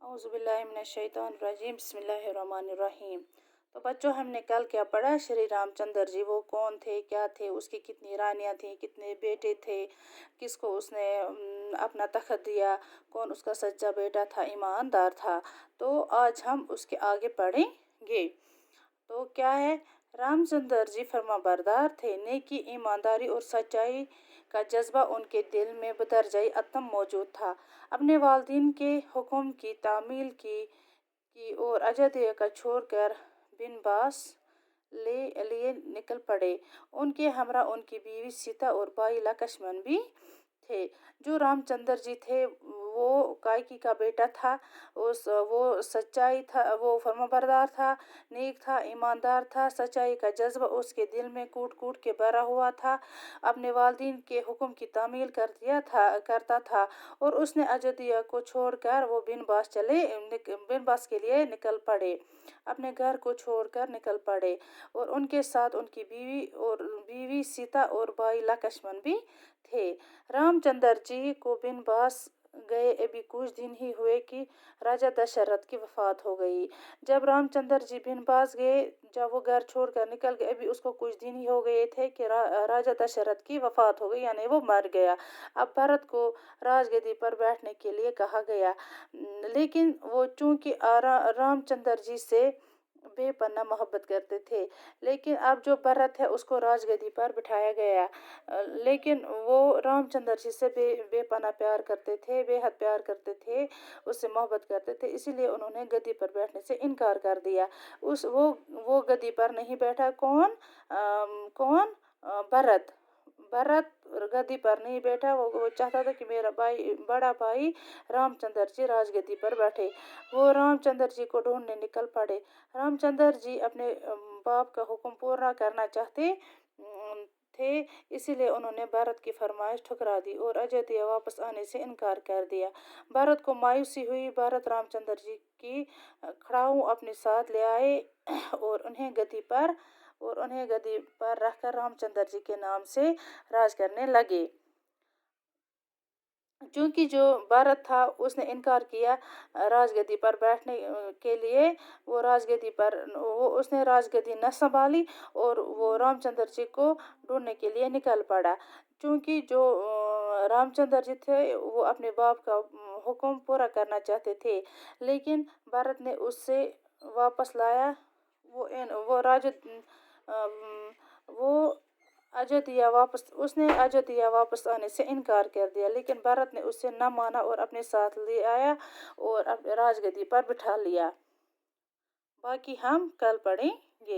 औज़ु बिल्लाहि मिनश्शैतानिर्रजीम बिस्मिल्लाहिर्रहमानिर्रहीम। तो बच्चों, हमने कल क्या पढ़ा? श्री रामचंद्र जी वो कौन थे, क्या थे, उसकी कितनी रानियां थीं, कितने बेटे थे, किसको उसने अपना तख्त दिया, कौन उसका सच्चा बेटा था, ईमानदार था। तो आज हम उसके आगे पढ़ेंगे। तो क्या है? रामचंद्र जी फरमाबरदार थे। नेकी, ईमानदारी और सच्चाई का जज्बा उनके दिल में बदरजाई अतम मौजूद था। अपने वालिदैन के हुक्म की तामील की और अजदिया का छोड़कर बिनबास लिए निकल पड़े। उनके हमरा उनकी बीवी सीता और भाई लक्ष्मण भी थे। जो रामचंद्र जी थे वो कायकी का बेटा था। वो सच्चाई था, वो फर्माबरदार था, नेक था, ईमानदार था। सच्चाई का जज्बा उसके दिल में कूट कूट के भरा हुआ था। अपने वालिदैन के हुक्म की तामील करता था और उसने अजदिया को छोड़कर वो बिनबास के लिए निकल पड़े। अपने घर को छोड़कर निकल पड़े और उनके साथ उनकी बीवी सीता और भाई लक्ष्मण भी थे। रामचंद्र जी को बिनबास गए अभी कुछ दिन ही हुए कि राजा दशरथ की वफात हो गई। जब रामचंद्र जी बिनबास गए, जब वो घर छोड़कर निकल गए, अभी उसको कुछ दिन ही हो गए थे कि राजा दशरथ की वफात हो गई, यानी वो मर गया। अब भरत को राजगद्दी पर बैठने के लिए कहा गया, लेकिन वो चूंकि रामचंद्र जी से बेपनाह मोहब्बत करते थे, लेकिन अब जो भरत है उसको राजगद्दी पर बिठाया गया। लेकिन वो रामचंद्र जी से बेपनाह प्यार करते थे, बेहद प्यार करते थे, उससे मोहब्बत करते थे, इसीलिए उन्होंने गद्दी पर बैठने से इनकार कर दिया। वो गद्दी पर नहीं बैठा। कौन? भरत। भरत गद्दी पर नहीं बैठा। वो चाहता था कि मेरा बड़ा भाई रामचंद्र जी राजगद्दी पर बैठे। वो रामचंद्र जी को ढूंढने निकल पड़े। रामचंद्र जी अपने बाप का हुक्म पूरा करना चाहते थे, इसीलिए उन्होंने भरत की फरमाइश ठुकरा दी और अयोध्या वापस आने से इनकार कर दिया। भरत को मायूसी हुई। भरत रामचंद्र जी की खड़ाऊ अपने साथ ले आए और उन्हें गद्दी पर रखकर रामचंद्र जी के नाम से राज करने लगे। क्योंकि जो भरत था उसने इनकार किया राजगद्दी पर बैठने के लिए, उसने राजगद्दी न संभाली और वो रामचंद्र जी को ढूंढने के लिए निकल पड़ा। क्योंकि जो रामचंद्र जी थे वो अपने बाप का हुक्म पूरा करना चाहते थे, लेकिन भरत ने उससे वापस लाया। वो राज अम, वो उसने अयोध्या वापस आने से इनकार कर दिया, लेकिन भरत ने उससे न माना और अपने साथ ले आया और अपने राजगद्दी पर बिठा लिया। बाकी हम कल पढ़ेंगे।